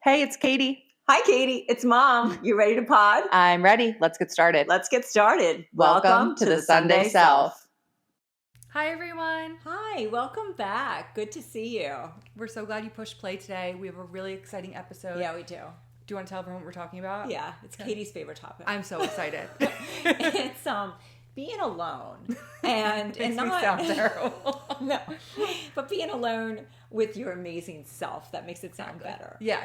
Hey, it's Katie. Hi, Katie. It's Mom. You ready to pod? I'm ready. Let's get started. Let's get started. Welcome to the Sunday Self. Hi, everyone. Hi, welcome back. Good to see you. We're so glad you pushed play today. We have a really exciting episode. Yeah, we do. Do you want to tell everyone what we're talking about? Yeah, it's Katie's favorite topic. I'm so excited. It's being alone and Makes not me sound terrible. No, but being alone with your amazing self. That makes it sound better. Yeah.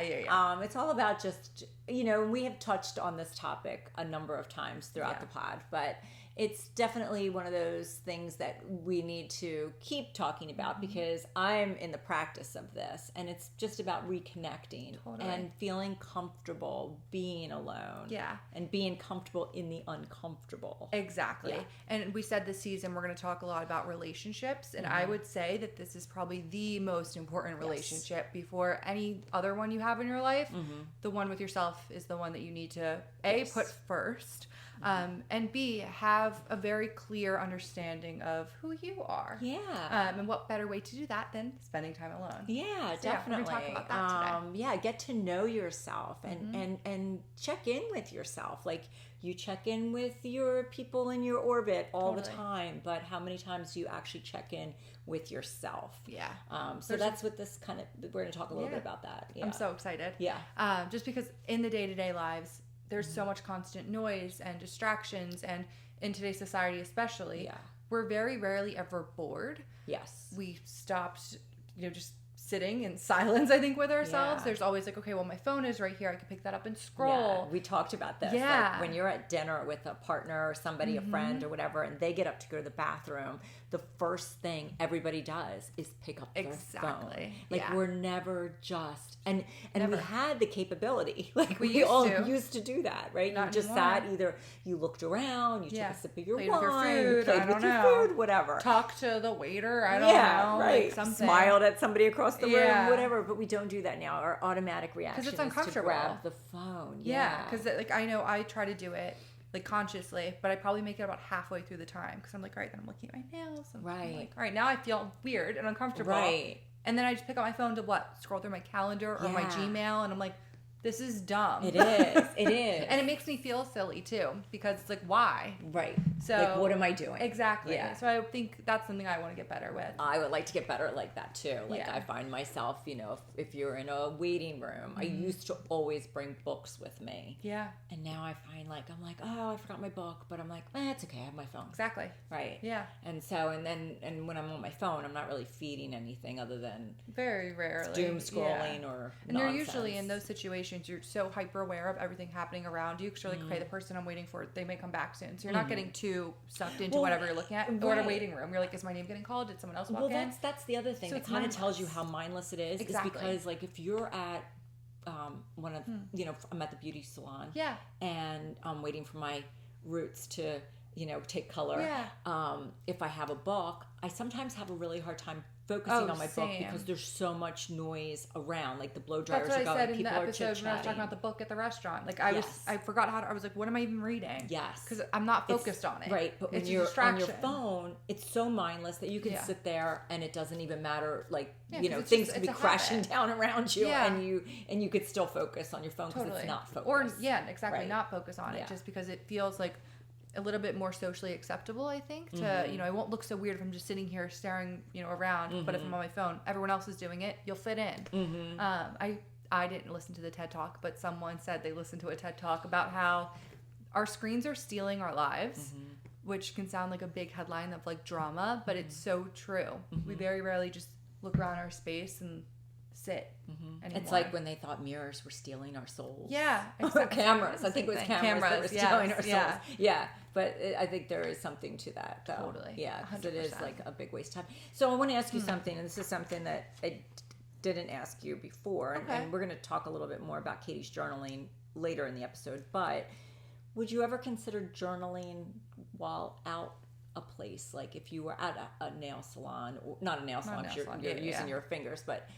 It's all about just, we have touched on this topic a number of times throughout the pod, but it's definitely one of those things that we need to keep talking about because I'm in the practice of this, and it's just about reconnecting and feeling comfortable being alone. Yeah. And being comfortable in the uncomfortable. Exactly. Yeah. And we said this season we're going to talk a lot about relationships, and I would say that this is probably the most important relationship before any other one you have in your life. The one with yourself is the one that you need to put first. And B, have a very clear understanding of who you are. Yeah. And what better way to do that than spending time alone? Yeah, So, definitely. we're going to talk about that today. Yeah, get to know yourself and check in with yourself. Like, you check in with your people in your orbit all the time, but how many times do you actually check in with yourself? Yeah. So that's what this kind of, we're going to talk a little bit about that. Yeah. I'm so excited. Yeah. Just because in the day-to-day lives, there's so much constant noise and distractions, and in today's society especially, we're very rarely ever bored. Yes. We stopped, just sitting in silence, I think, with ourselves. Yeah. There's always like, okay, well, my phone is right here. I can pick that up and scroll. Yeah, we talked about this. Yeah. Like when you're at dinner with a partner or somebody, a friend or whatever, and they get up to go to the bathroom, the first thing everybody does is pick up their phone. Like we're never just, and we had the capability. Like we all used to do that, right? Not you just anymore. sat, either you looked around, you took a sip of your Played wine, with your food, played with your food, whatever. Talk to the waiter, I don't know. Right. Like something. Smiled at somebody across the room, whatever. But we don't do that now. Our automatic reaction it's is to uncomfortable. grab the phone. Yeah, because like I know I try to do it like consciously, but I probably make it about halfway through the time because I'm like, all right, then I'm looking at my nails. And I'm like, all right, now I feel weird and uncomfortable. Right. And then I just pick up my phone to scroll through my calendar or my Gmail, and I'm like, this is dumb. It is. It is. And it makes me feel silly too because it's like, why? Right. So like, what am I doing? Exactly. Yeah. So I think that's something I want to get better with. I would like to get better at like that too. Like I find myself, if you're in a waiting room, I used to always bring books with me. Yeah. And now I find I'm like, oh, I forgot my book, but I'm like, it's okay, I have my phone. Exactly. Right. Yeah. And so, and when I'm on my phone, I'm not really feeding anything other than very rarely doom scrolling or and nonsense. you're usually in those situations, you're so hyper aware of everything happening around you because you're like, okay, the person I'm waiting for, they may come back soon. So you're not getting too sucked into whatever you're looking at. Or in a waiting room, you're like, is my name getting called? Did someone else walk in? Well, that's the other thing. So it kind of tells you how mindless it is. Exactly. Is because like if you're at one of I'm at the beauty salon. Yeah. And I'm waiting for my roots to take color. Yeah. If I have a book, I sometimes have a really hard time focusing on my book because there's so much noise around. Like the blow dryers are going, people are That's what I said in the episode when I was talking about the book at the restaurant. Like I forgot I was like, what am I even reading? Yes. Because I'm not focused on it. Right. But when you're on your phone, it's so mindless that you can sit there and it doesn't even matter. Like, things could be crashing down around you and you could still focus on your phone because it's not focused. Or, not focus on it just because it feels like a little bit more socially acceptable, I think, to, I won't look so weird if I'm just sitting here staring, around, but if I'm on my phone, everyone else is doing it, you'll fit in. I didn't listen to the TED Talk, but someone said they listened to a TED Talk about how our screens are stealing our lives, which can sound like a big headline of like drama, but it's so true. We very rarely just look around our space and sit anymore. It's like when they thought mirrors were stealing our souls. Yeah. Or cameras. I think it was cameras that were stealing our souls. Yeah. But I think there is something to that, though. Totally. Yeah, because it is like a big waste of time. So I want to ask you something, and this is something that I didn't ask you before, and we're going to talk a little bit more about Katie's journaling later in the episode, but would you ever consider journaling while out a place, like if you were at a nail salon, or not a nail salon because you're using your fingers, but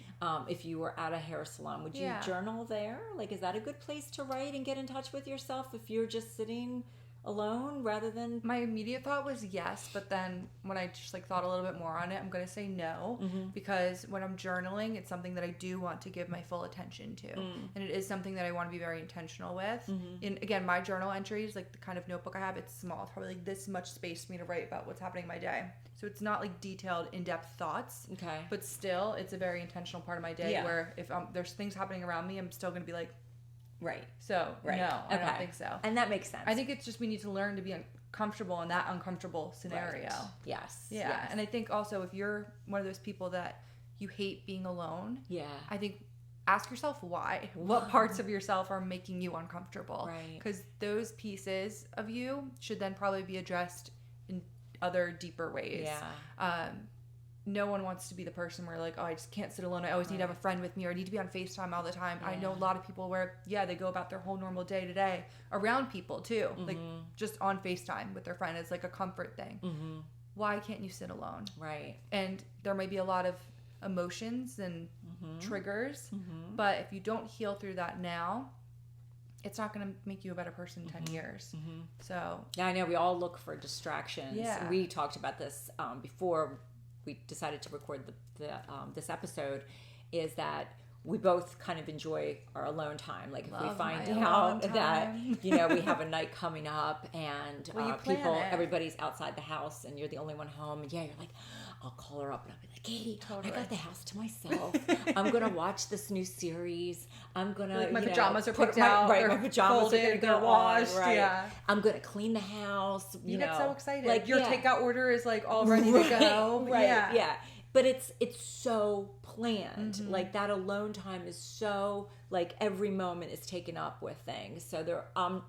if you were at a hair salon, would you journal there? Like, is that a good place to write and get in touch with yourself if you're just sitting alone rather than... My immediate thought was yes, but then when I just like thought a little bit more on it, I'm going to say no, because when I'm journaling, it's something that I do want to give my full attention to. And it is something that I want to be very intentional with. And again, my journal entries, like the kind of notebook I have, it's small. It's probably like this much space for me to write about what's happening in my day. So it's not like detailed, in-depth thoughts. Okay. But still, it's a very intentional part of my day where if there's things happening around me, I'm still going to be like, Right. So, no, I don't think so. And that makes sense. I think it's just we need to learn to be uncomfortable in that uncomfortable scenario. Right. Yes. Yeah. Yes. And I think also if you're one of those people that you hate being alone, I think ask yourself why. What parts of yourself are making you uncomfortable? Right. Because those pieces of you should then probably be addressed in other deeper ways. Yeah. No one wants to be the person where like, oh, I just can't sit alone. I always need to have a friend with me, or I need to be on FaceTime all the time. I know a lot of people where, they go about their whole normal day to day around people too. Like just on FaceTime with their friend. It's like a comfort thing. Why can't you sit alone? Right. And there may be a lot of emotions and triggers, but if you don't heal through that now, it's not going to make you a better person in 10 years. So. Yeah, I know we all look for distractions. Yeah. We talked about this before we decided to record this episode, is that we both kind of enjoy our alone time. Like if we find out that, we have a night coming up and everybody's outside the house and you're the only one home. And you're like, I'll call her up and I'll be like, Katie, I got the house to myself. I'm going to watch this new series. I'm going to, my pajamas are picked out. Right, my pajamas are going to go washed. Right. Yeah. I'm going to clean the house. You get so excited. Like your takeout order is like all ready to go. Right. Yeah. But it's so planned. Like that alone time is so like every moment is taken up with things. So there,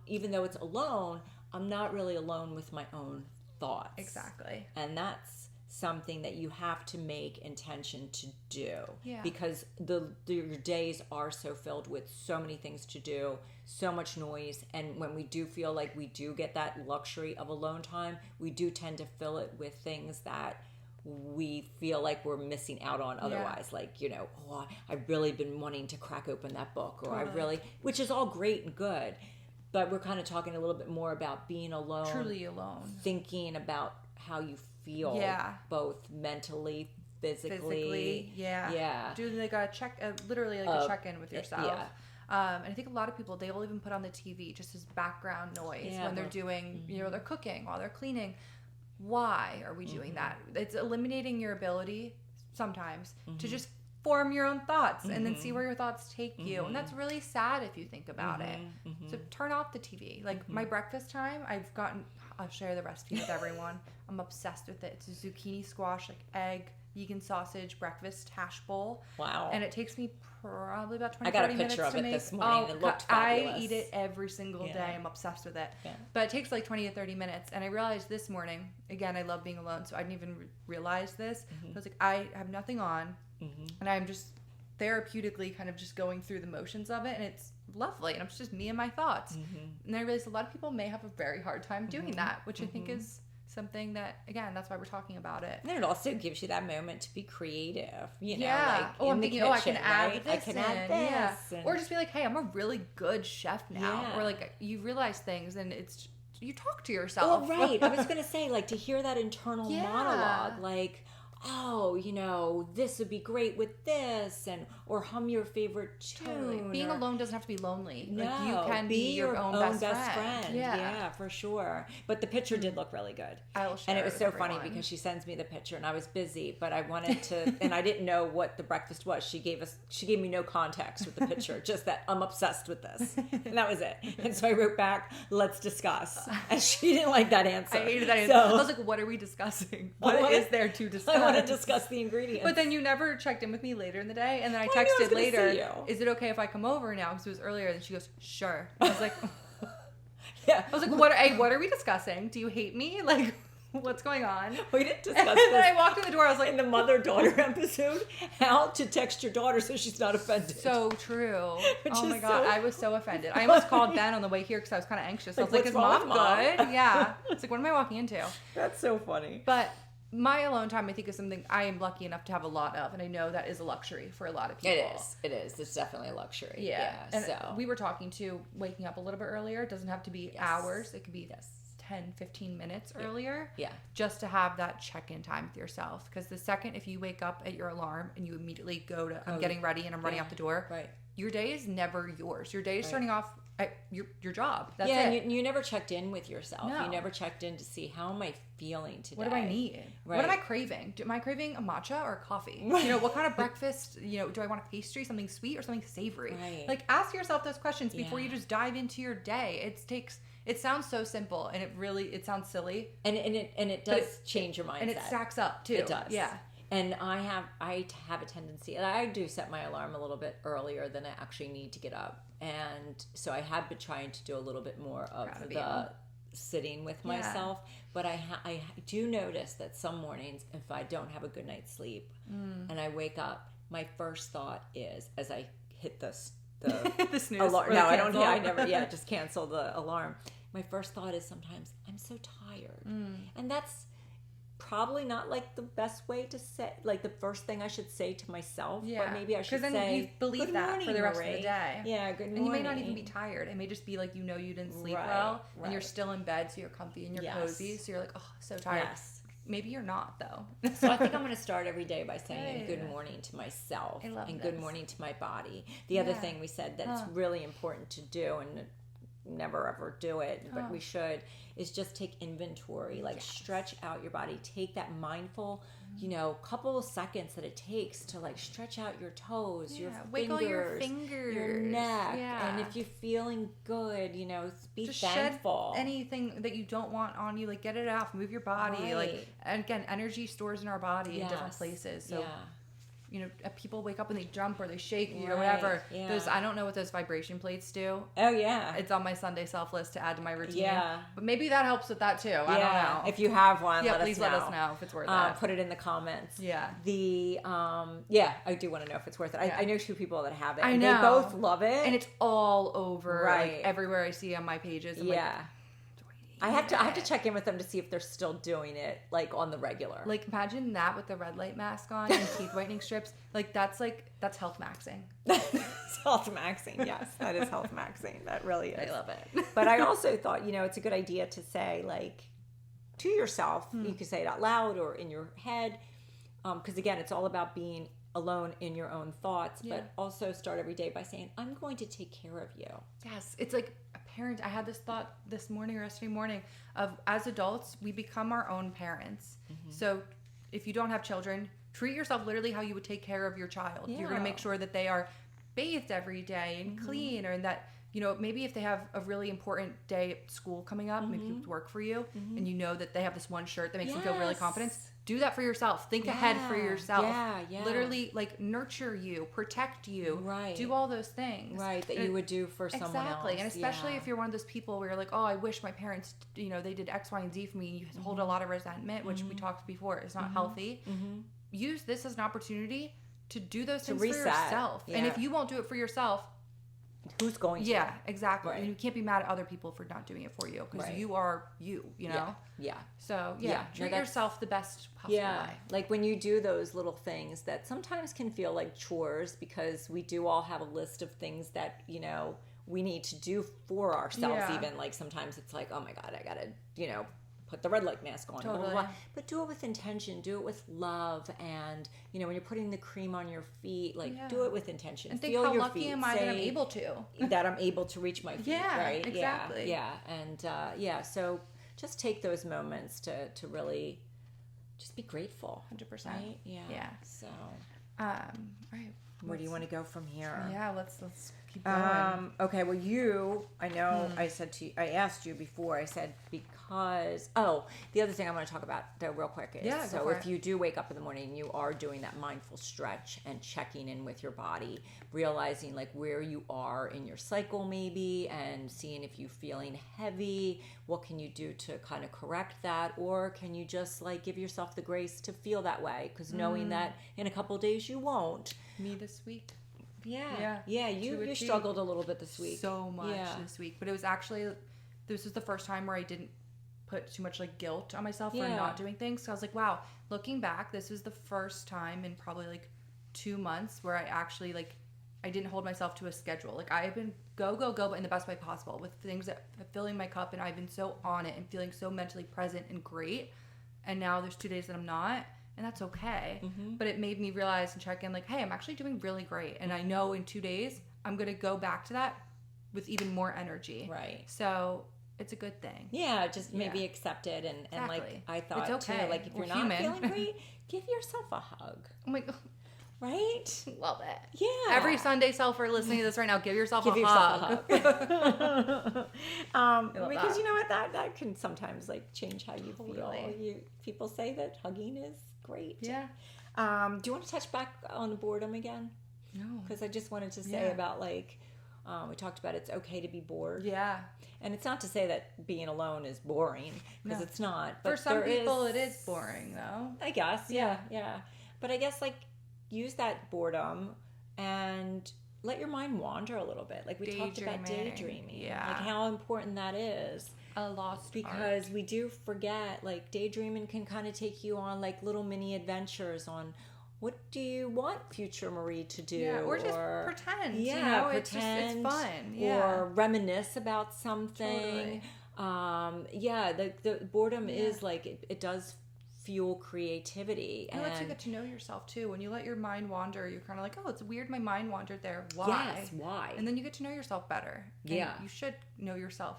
even though it's alone, I'm not really alone with my own thoughts. Exactly. And that's something that you have to make intention to do. Yeah. Because your days are so filled with so many things to do, so much noise, and when we do feel like we do get that luxury of alone time, we do tend to fill it with things that we feel like we're missing out on otherwise. Like, I've really been wanting to crack open that book, or which is all great and good, but we're kind of talking a little bit more about being alone, truly alone, thinking about how you feel, both mentally, physically, doing like a check-in with yourself. And I think a lot of people, they will even put on the TV just as background noise when they're doing, they're cooking, while they're cleaning. Why are we doing that? It's eliminating your ability sometimes to just form your own thoughts and then see where your thoughts take you. And that's really sad if you think about it. So turn off the TV. Like my breakfast time, I'll share the recipe with everyone. I'm obsessed with it. It's a zucchini squash, like egg, vegan sausage breakfast hash bowl. Wow. And it takes me probably about 20, I got 30 a minutes picture of to it make. this morning. It looked fabulous. I eat it every single day. I'm obsessed with it. Yeah. But it takes like 20 to 30 minutes. And I realized this morning, again, I love being alone, so I didn't even realize this. I was like, I have nothing on, and I'm just therapeutically kind of just going through the motions of it, and it's lovely. And it's just me and my thoughts. And I realized a lot of people may have a very hard time doing that, which I think is something that, again, that's why we're talking about it. And it also gives you that moment to be creative, like I'm thinking, I can add this. I can add this. Yeah. Or just be like, hey, I'm a really good chef now. Or like you realize things and it's, you talk to yourself. Well, right. I was going to say, like, to hear that internal monologue, like, oh, this would be great with this, or hum your favorite tune. Totally. Being alone doesn't have to be lonely. No, like you can be your own best friend. Yeah, for sure. But the picture did look really good. I will share and it was with so everyone. funny because she sends me the picture and I was busy, but I wanted to, and I didn't know what the breakfast was. She gave me no context with the picture, just that I'm obsessed with this, and that was it. And so I wrote back, let's discuss, and she didn't like that answer. I hated that answer. So, I was like, what are we discussing? What is there to discuss? I want to discuss the ingredients. But then you never checked in with me later in the day, and then I texted later, is it okay if I come over now? Because it was earlier, and she goes, sure. I was like, I was like, what are we discussing? Do you hate me? Like, what's going on? We didn't discuss and this. then I walked in the door, I was like, in the mother-daughter episode, how to text your daughter so she's not offended. So true. Oh my God, I was so offended. I almost called Ben on the way here because I was kind of anxious. I was like, is mom good? Yeah. It's like, what am I walking into? That's so funny. But my alone time, I think, is something I am lucky enough to have a lot of, and I know that is a luxury for a lot of people. It is. It's definitely a luxury. Yeah. And so we were talking to waking up a little bit earlier. It doesn't have to be hours. It could be 10, 15 minutes earlier. Yeah. Just to have that check-in time with yourself. Because the second if you wake up at your alarm and you immediately go to, I'm getting ready and I'm running out the door. Right. Your day is never yours. Your day is starting off at your job. That's it. And you never checked in with yourself. No. You never checked in to see, how am I feeling today? What do I need? Right. What am I craving? Am I craving a matcha or coffee? You know, what kind of breakfast, you know, do I want a pastry, something sweet or something savory? Right. Like, ask yourself those questions before you just dive into your day. It sounds so simple and it sounds silly. And it does change your mindset. And it stacks up too. It does. Yeah. And I have a tendency, and I do set my alarm a little bit earlier than I actually need to get up. And so I have been trying to do a little bit more of the sitting with myself. But I do notice that some mornings, if I don't have a good night's sleep and I wake up, my first thought is, as I hit the The snooze. alarm. No, I don't. Yeah, I never. Yeah, just cancel the alarm. My first thought is sometimes, I'm so tired, and that's probably not like the best way to say, like the first thing I should say to myself. Yeah. But maybe I should then say, you believe good that morning, for the rest Marie. of the day. Yeah, good morning. And you may not even be tired. It may just be like, you know, you didn't sleep well and you're still in bed, so you're comfy and you're cozy. So you're like, oh, so tired. Yes. Maybe you're not though. So I think I'm going to start every day by saying good morning to myself and good morning to my body. The other thing we said that's really important to do, and never ever do it, but we should, is just take inventory. Like stretch out your body. Take that mindful, you know, couple of seconds that it takes to like stretch out your toes, your wiggle your fingers, your neck. And if you're feeling good, you know, be just thankful. Shed anything that you don't want on you, like get it off, move your body. Like, and again, energy stores in our body in different places. So you know, people wake up and they jump or they shake or whatever. Those, I don't know what those vibration plates do. Oh yeah, it's on my Sunday self list to add to my routine. Yeah, but maybe that helps with that too. I don't know. If you have one, please let us know if it's worth it. Put it in the comments. Yeah. I do want to know if it's worth it. I know two people that have it. I know. They both love it, and it's all over. Like, everywhere I see on my pages. I'm like, I have to check in with them to see if they're still doing it like on the regular. Like imagine that with the red light mask on and teeth whitening strips. Like that's health maxing. It's health maxing. Yes, that is health maxing. That really is. I love it. But I also thought, you know, it's a good idea to say like to yourself. You could say it out loud or in your head, because again, it's all about being alone in your own thoughts. But also start every day by saying, "I'm going to take care of you." Yes, it's like parent. I had this thought this morning or yesterday morning of, as adults, we become our own parents. So if you don't have children, treat yourself literally how you would take care of your child. You're going to make sure that they are bathed every day and clean, or that, you know, maybe if they have a really important day at school coming up, maybe it's work for you, and you know that they have this one shirt that makes them feel really confident. Do that for yourself. Think ahead for yourself. Literally, like, nurture you, protect you. Right. Do all those things. Right, that you would do for someone else. Exactly. And especially if you're one of those people where you're like, oh, I wish my parents, you know, they did X, Y, and Z for me. You hold a lot of resentment, which we talked before. It's not healthy. Use this as an opportunity to do those things for yourself. And if you won't do it for yourself, who's going to? Yeah, exactly. And you can't be mad at other people for not doing it for you, because you are you know? Yeah. So, treat yourself the best possible way. Like when you do those little things that sometimes can feel like chores, because we do all have a list of things that, you know, we need to do for ourselves. Even like sometimes it's like, oh my God, I gotta, you know, put the red light mask on. Totally. Blah, blah, blah. But do it with intention. Do it with love. And, you know, when you're putting the cream on your feet, like do it with intention. And think, feel how your lucky feet. am I that I'm able to? That I'm able to reach my feet. Right? Exactly. Yeah. And so just take those moments to really just be grateful. 100%. Right? Yeah. So, right. Where do you want to go from here? Yeah, let's keep going. Okay, well, I know I asked you before, I said, because, the other thing I want to talk about though real quick is, so if you do wake up in the morning and you are doing that mindful stretch and checking in with your body, realizing like where you are in your cycle maybe, and seeing if you're feeling heavy, what can you do to kind of correct that, or can you just like give yourself the grace to feel that way, because knowing that in a couple of days you won't. Me this week. You struggled a little bit this week. So much this week. But it was actually, this was the first time where I didn't put too much like guilt on myself for not doing things. So I was like, wow, looking back, this was the first time in probably like 2 months where I actually like I didn't hold myself to a schedule. Like I have been go, but in the best way possible with things that are filling my cup, and I've been so on it and feeling so mentally present and great. And now there's 2 days that I'm not, and that's okay. But it made me realize and check in like, hey, I'm actually doing really great. And I know in 2 days I'm going to go back to that with even more energy. Right. So it's a good thing. Yeah, just maybe accept it. And like I thought it's okay. too, like if you're not feeling great, give yourself a hug. Oh my God. Right? Love it. Yeah. Every Sunday selfer listening to this right now, give yourself a hug. Because because you know what, that can sometimes like change how you Totally. feel. People say that hugging is great. Yeah. Do you want to touch back on the boredom again? No. Because I just wanted to say about like we talked about it's okay to be bored. Yeah. And it's not to say that being alone is boring, because it's not. For But some people, it is boring, though. I guess, yeah. But I guess, like, use that boredom and let your mind wander a little bit. Like, we talked about daydreaming. Yeah. Like, how important that is. A lost Because we do forget, like, daydreaming can kind of take you on, like, little mini adventures on what do you want future Marie to do? Yeah, or just pretend. Yeah, you know? pretend. It's fun. Yeah. Or reminisce about something. Totally. The boredom is like, it does fuel creativity. It lets you get to know yourself too. When you let your mind wander, you're kind of like, oh, it's weird my mind wandered there. Why? Yes, why? And then you get to know yourself better. And Yeah. you should know yourself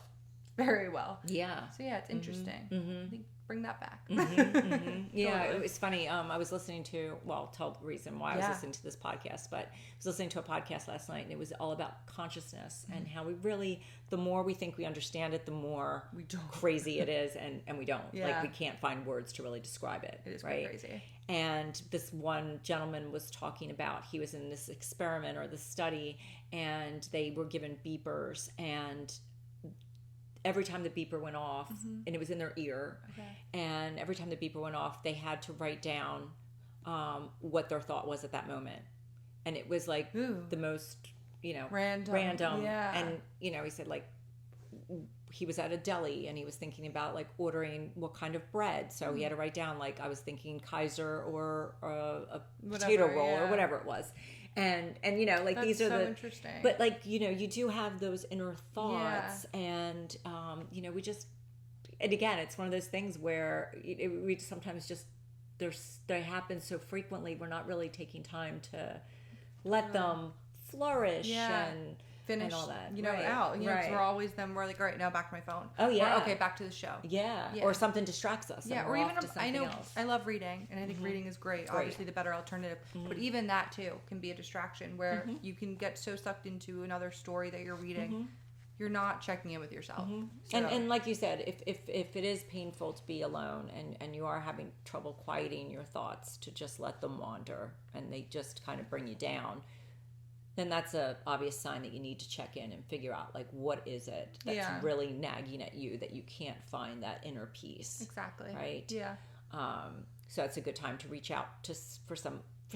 very well. Yeah. So yeah, it's interesting. I think bring that back. Yeah, Totally. it was funny. I was listening to, well, I'll tell the reason why I was listening to this podcast, but I was listening to a podcast last night, and it was all about consciousness and how we really, the more we think we understand it, the more crazy it is, and we don't. Like, we can't find words to really describe it. It is right? crazy. And this one gentleman was talking about, he was in this experiment or this study, and they were given beepers, and every time the beeper went off, and it was in their ear, and every time the beeper went off, they had to write down what their thought was at that moment. And it was like the most, random. Yeah. And, he said, like, he was at a deli and he was thinking about like ordering what kind of bread. So he had to write down, like, I was thinking Kaiser or a potato roll or whatever it was. And like, That's these are so interesting. But like, you do have those inner thoughts, and we just, and again, it's one of those things where we sometimes just, they happen so frequently, we're not really taking time to let them flourish and finish and all that, out. So we're always we're like, all right, now back to my phone. Oh yeah. Or, okay, back to the show. Yeah. Or something distracts us. Yeah. And Or we're even off to something else. I love reading, and I think reading is great. Obviously, the better alternative. But even that too can be a distraction where you can get so sucked into another story that you're reading, you're not checking in with yourself. So, and like you said, if it is painful to be alone, and you are having trouble quieting your thoughts to just let them wander, and they just kind of bring you down, then that's a obvious sign that you need to check in and figure out, like, what is it that's really nagging at you that you can't find that inner peace. Exactly. Right? Yeah. So it's a good time to reach out for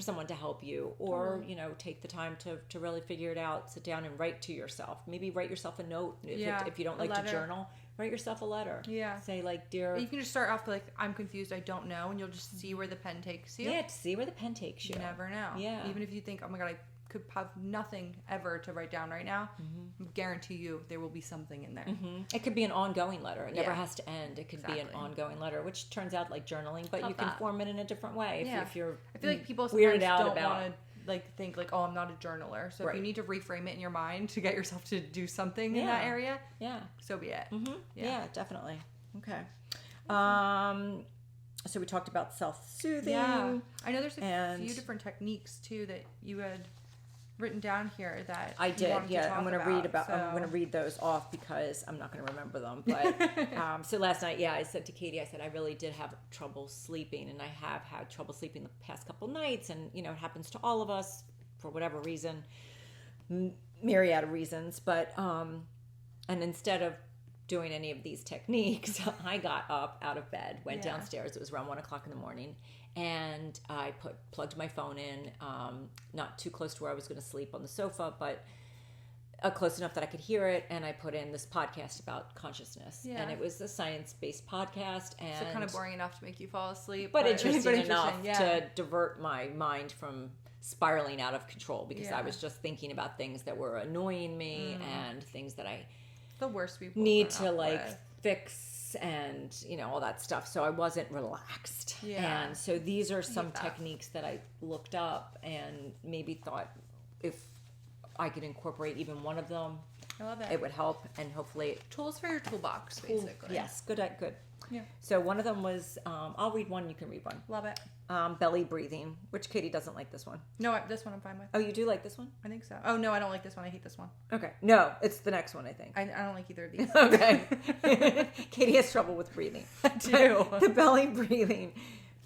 someone to help you, or take the time to really figure it out. Sit down and write to yourself. Maybe write yourself a note if you don't like to journal. Write yourself a letter. Yeah. Say, like, dear. You can just start off like, I'm confused, I don't know, and you'll just see where the pen takes you. Yeah, to see where the pen takes you. You never know. Yeah. Even if you think, oh my God, I could have nothing ever to write down right now, I guarantee you there will be something in there. It could be an ongoing letter. It never has to end. It could be an ongoing letter, which turns out like journaling, but you can form it in a different way if you're I feel like people weirded sometimes out don't about want to like think like, oh, I'm not a journaler. So if you need to reframe it in your mind to get yourself to do something in that area, so be it. Yeah, definitely. Okay. So we talked about self-soothing. Yeah. I know there's a few different techniques too that you had written down here that I did. Yeah, I'm going to read so. I'm going to read those off because I'm not going to remember them. But so last night, I said to Katie, I said I really did have trouble sleeping, and I have had trouble sleeping the past couple nights, and it happens to all of us for whatever reason, myriad of reasons. But and instead of doing any of these techniques, I got up out of bed, went downstairs. It was around 1:00 in the morning. And I plugged my phone in, not too close to where I was going to sleep on the sofa, but close enough that I could hear it. And I put in this podcast about consciousness, and it was a science-based podcast. And so kind of boring enough to make you fall asleep, but interesting enough to divert my mind from spiraling out of control because I Yeah. was just thinking about things that were annoying me and things that I The worst people need put to up like with. fix and all that stuff. So I wasn't relaxed. Yeah. And so these are some that. techniques that I looked up and maybe thought if I could incorporate even one of them, I love it. it would help, and hopefully Tools for your toolbox, basically. yes, good. Yeah. So one of them was I'll read one, you can read one. Love it. Belly breathing, which Katie doesn't like this one. No, this one I'm fine with. Oh, you do like this one? I think so. Oh, no, I don't like this one. I hate this one. Okay. No, it's the next one, I think. I don't like either of these. Okay. Katie has trouble with breathing. I do. The belly breathing.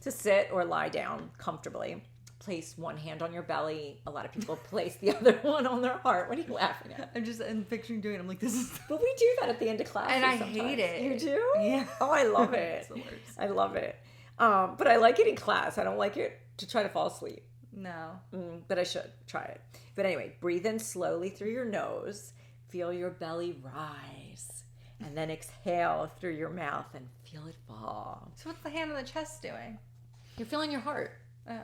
To sit or lie down comfortably. Place one hand on your belly. A lot of people place the other one on their heart. What are you laughing at? I'm picturing doing it. I'm like, this is... But we do that at the end of class. And I hate it. You do? Yeah. Oh, I love it. It's the worst. I love it. But I like it in class. I don't like it to try to fall asleep. No. But I should try it. But anyway, breathe in slowly through your nose. Feel your belly rise. And then exhale through your mouth and feel it fall. So what's the hand on the chest doing? You're feeling your heart. Oh,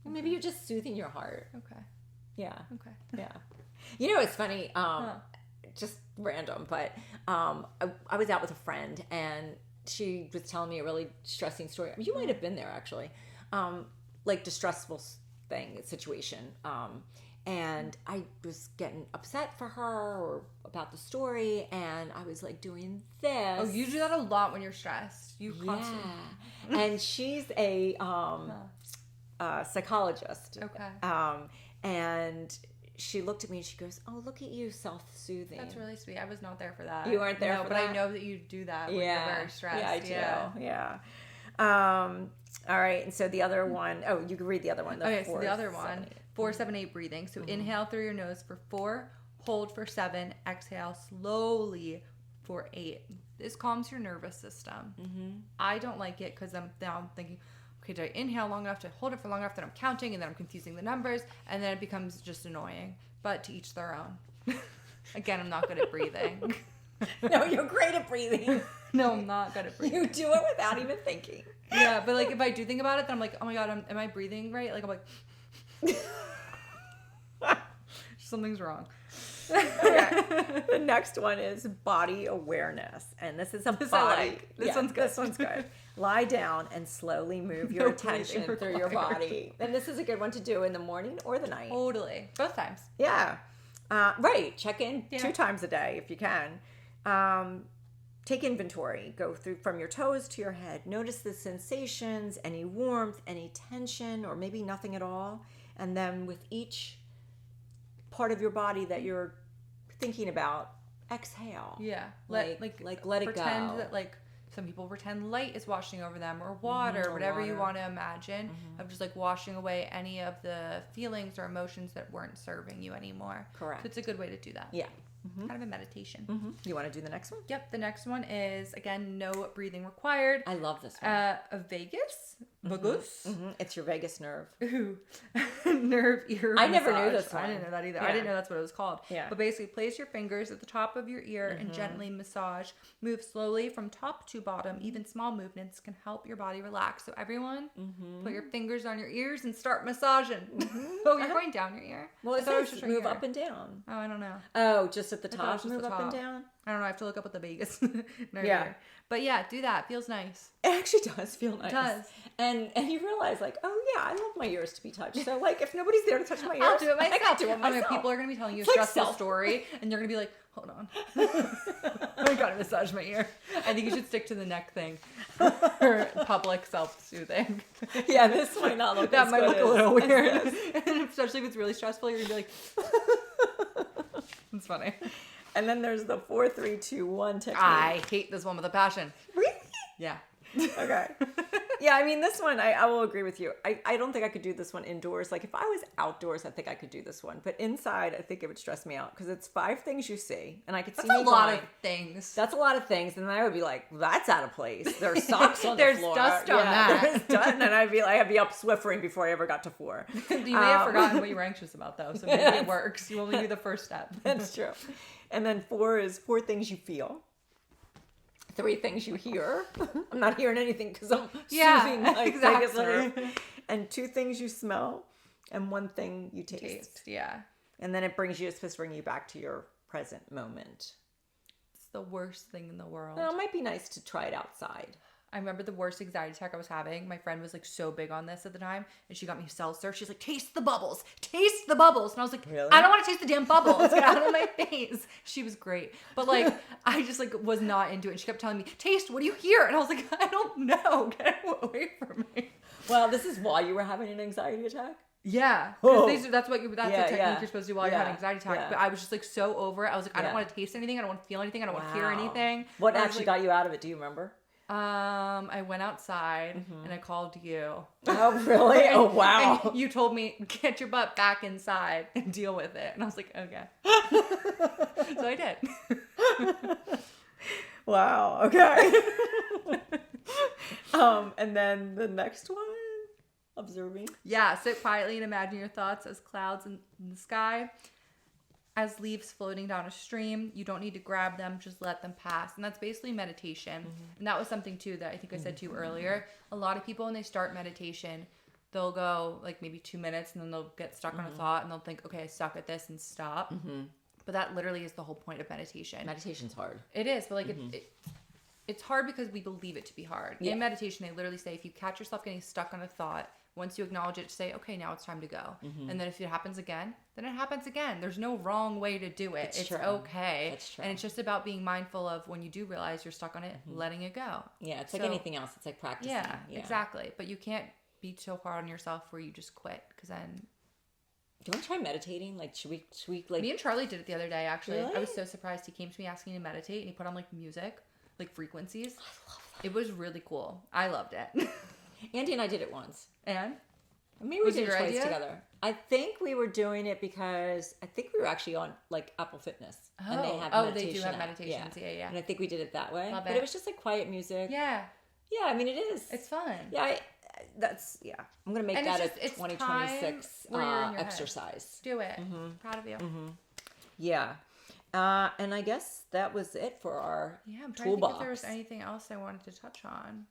Well, maybe you're just soothing your heart. okay. Yeah. Okay. Yeah. It's funny. Just random, but I was out with a friend and she was telling me a really distressing story. I mean, you might have been there actually. Like distressful situation. And I was getting upset for her or about the story, and I was like doing this. Oh, you do that a lot when you're stressed. You constantly... Yeah. And she's a psychologist. Okay. And she looked at me and she goes, "Oh, look at you, self-soothing." That's really sweet. I was not there for that. You weren't there no, for but that? I know that you do that when you're very stressed. Yeah, I do. Yeah. All right. And so the other one, you can read the other one. Okay, so the other one, 4-7-8 breathing. So inhale through your nose for 4, hold for 7, exhale slowly for 8. This calms your nervous system. I don't like it because I'm thinking, okay, do I inhale long enough to hold it for long enough that I'm counting, and then I'm confusing the numbers, and then it becomes just annoying. But to each their own. Again, I'm not good at breathing. No, you're great at breathing. No, I'm not good at breathing. You do it without even thinking. Yeah, but like if I do think about it, then I'm like, oh my god, am I breathing right? Like I'm like, something's wrong. Okay. The next one is body awareness, and this is a This body. I like. This one's good. This one's good. Lie down and slowly move your No attention breathing through your required. body. And this is a good one to do in the morning or the night. Totally, both times. Yeah. Right. Check in Yeah. 2 times a day if you can. Take inventory. Go through from your toes to your head. Notice the sensations, any warmth, any tension, or maybe nothing at all. And then with each part of your body that you're thinking about, exhale. Yeah, Let it pretend go. that like some people pretend light is washing over them or water, or whatever you water. want to imagine of just like washing away any of the feelings or emotions that weren't serving you anymore. Correct. So it's a good way to do that. Yeah. Kind of a meditation. You want to do the next one? Yep. The next one is again no breathing required. I love this one. A Vegas. Vagus. It's your vagus nerve. Ooh. Nerve ear I never knew massage. this I one. didn't know that either. Yeah. I didn't know that's what it was called. Yeah. But basically, place your fingers at the top of your ear and gently massage. Move slowly from top to bottom. Even small movements can help your body relax. So everyone, put your fingers on your ears and start massaging. Oh, you're going down your ear? Well, I it thought was says just right move here. up and down. Oh, I don't know. Oh, just at the thought it top, was just move the up and top. down? I don't know. I have to look up what the Vegas nerve Yeah. here. But yeah, do that. Feels nice. It actually does feel nice. It does. And you realize, like, oh, yeah, I love my ears to be touched. So, like, if nobody's there to touch my ears, I'll do it myself. I can do it I mean, myself. people are going to be telling you a It's like stressful self- story, and you're going to be like, hold on. I got to massage my ear. I think you should stick to the neck thing for public self-soothing. Yeah, this might not look That as might good look a as- little as weird. this. And especially if it's really stressful, you're going to be like, it's funny. And then there's the 4, 3, 2, 1 technique. I hate this one with a passion. Really? Yeah. Okay. Yeah, I mean, this one, I will agree with you. I don't think I could do this one indoors. Like, if I was outdoors, I think I could do this one. But inside, I think it would stress me out because it's 5 things you see. And I could see That's a me lot going, of things. That's a lot of things. And then I would be like, that's out of place. There's socks on There's the floor. dust on that. There's dust. And I'd be up Swiffering before I ever got to 4. You may have forgotten what you were anxious about, though, so maybe it works. You only do the first step. That's true. And then 4 is 4 things you feel. 3 things you hear. I'm not hearing anything because I'm Yeah, soothing my exactly. vagus nerve. And 2 things you smell. and one thing you taste. Yeah. And then it's supposed to bring you back to your present moment. It's the worst thing in the world. Well, it might be nice to try it outside. I remember the worst anxiety attack I was having. My friend was like so big on this at the time, and she got me seltzer. She's like, taste the bubbles. Taste the bubbles. And I was like, Really? I don't want to taste the damn bubbles. Get out of my face. She was great. But like, I just like was not into it. And she kept telling me, taste, what do you hear? And I was like, I don't know. Get away from me. Well, this is why you were having an anxiety attack? Yeah. Oh. Because that's the technique you're supposed to do while you're having an anxiety attack. Yeah. But I was just like so over it. I was like, I don't want to taste anything. I don't want to feel anything. I don't want to hear anything. What I was actually like, got you out of it? Do you remember? I went outside and I called you. Oh, really? Oh, wow. And you told me, get your butt back inside and deal with it. And I was like, okay. So I did. Wow. Okay. And then the next one, observing. Yeah, sit quietly and imagine your thoughts as clouds in the sky, as leaves floating down a stream. You don't need to grab them, just let them pass. And that's basically meditation. And that was something too that I think I said to you earlier. A lot of people, when they start meditation, they'll go like maybe 2 minutes and then they'll get stuck on a thought and they'll think, okay, I suck at this, and stop. But that literally is the whole point of meditation. Meditation's hard. It is, but like it's hard because we believe it to be hard. Yeah. In meditation, they literally say if you catch yourself getting stuck on a thought, once you acknowledge it, say, okay, now it's time to go. And then if it happens again, then it happens again. There's no wrong way to do it. It's true. okay. That's true. And it's just about being mindful of when you do realize you're stuck on it, letting it go. Yeah, it's like anything else. It's like practicing. Yeah, exactly. But you can't be so hard on yourself where you just quit, because then... Do you want to try meditating? Like, should we like... Me and Charlie did it the other day, actually. Really? I was so surprised. He came to me asking to meditate, and he put on like music, like frequencies. I love that. It was really cool. I loved it. Andy and I did it once. And? Maybe we Was did it it your twice idea? together. I think we were doing it because I think we were actually on like Apple Fitness. And they have they do have app. meditations. Yeah. And I think we did it that way. Love but it. it was just like quiet music. Yeah. Yeah, I mean, it is. It's fun. Yeah, I'm going to make And that it's a just- it's 2026 time where you're in your head. exercise. Do it. Proud of you. Yeah. And I guess that was it for our Yeah, I'm trying to think toolbox. if there was anything else I wanted to touch on.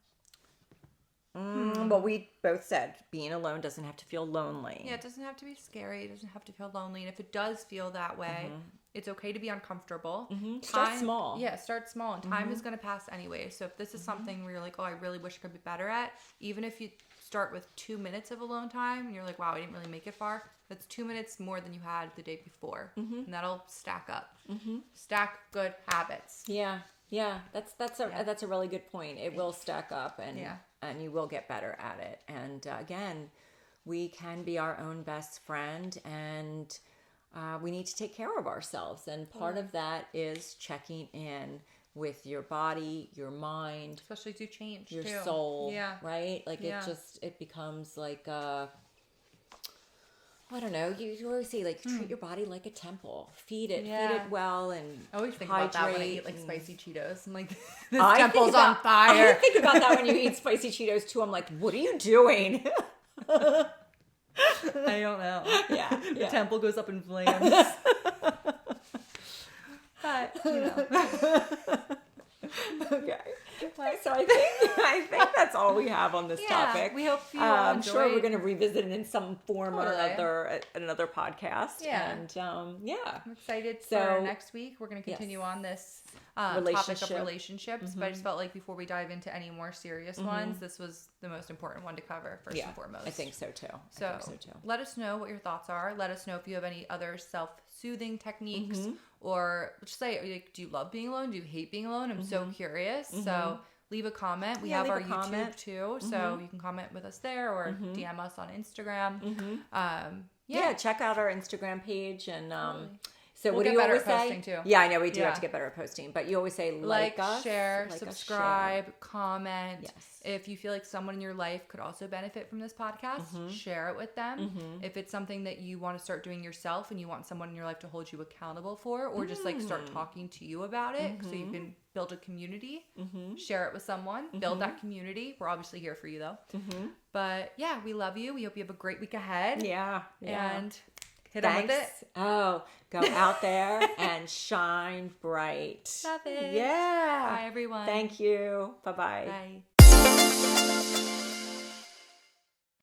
Well, we both said being alone doesn't have to feel lonely. Yeah, it doesn't have to be scary. It doesn't have to feel lonely. And if it does feel that way, it's okay to be uncomfortable. Start small. Yeah, start small. And time is going to pass anyway. So if this is something where you're like, oh, I really wish I could be better at, even if you start with 2 minutes of alone time and you're like, wow, I didn't really make it far, that's 2 minutes more than you had the day before. And that'll stack up. Stack good habits. Yeah. That's a really good point. It will stack up, and you will get better at it. And again, we can be our own best friend, and we need to take care of ourselves. And part of that is checking in with your body, your mind, Especially to change, your too. soul. Yeah. Right? Like it becomes like I don't know. You always say like treat your body like a temple. Feed it well, and I always think hydrate about that when I eat like spicy Cheetos. I'm like, this I temple's think on about- fire. I think about that when you eat spicy Cheetos too. I'm like, what are you doing? I don't know. Yeah, The temple goes up in flames. But, you know. Okay. So I think that's all we have on this topic. We hope you I'm sure enjoyed. we're going to revisit it in some form or Totally. another at another podcast. Yeah. And I'm excited So- for next week. We're going to continue on this topic Relationship. of relationships. But I just felt like before we dive into any more serious ones, this was the most important one to cover first and foremost. I think so too. So let us know what your thoughts are. Let us know if you have any other self-soothing techniques, or just say, like, do you love being alone? Do you hate being alone? I'm so curious. So leave a comment. We have leave our a comment. YouTube too, so you can comment with us there or DM us on Instagram. Check out our Instagram page and so We'll what do get you better always at say? posting, too. Yeah, I know we do Yeah. have to get better at posting, but you always say Like, us, share, like us, subscribe, comment. Yes. If you feel like someone in your life could also benefit from this podcast, share it with them. If it's something that you want to start doing yourself and you want someone in your life to hold you accountable for, or just like start talking to you about it so you can build a community, share it with someone, build that community. We're obviously here for you though. But yeah, we love you. We hope you have a great week ahead. Yeah. And hit on with it. Oh, go out there and shine bright. Love it. Yeah. Bye, everyone. Thank you. Bye-bye. Bye.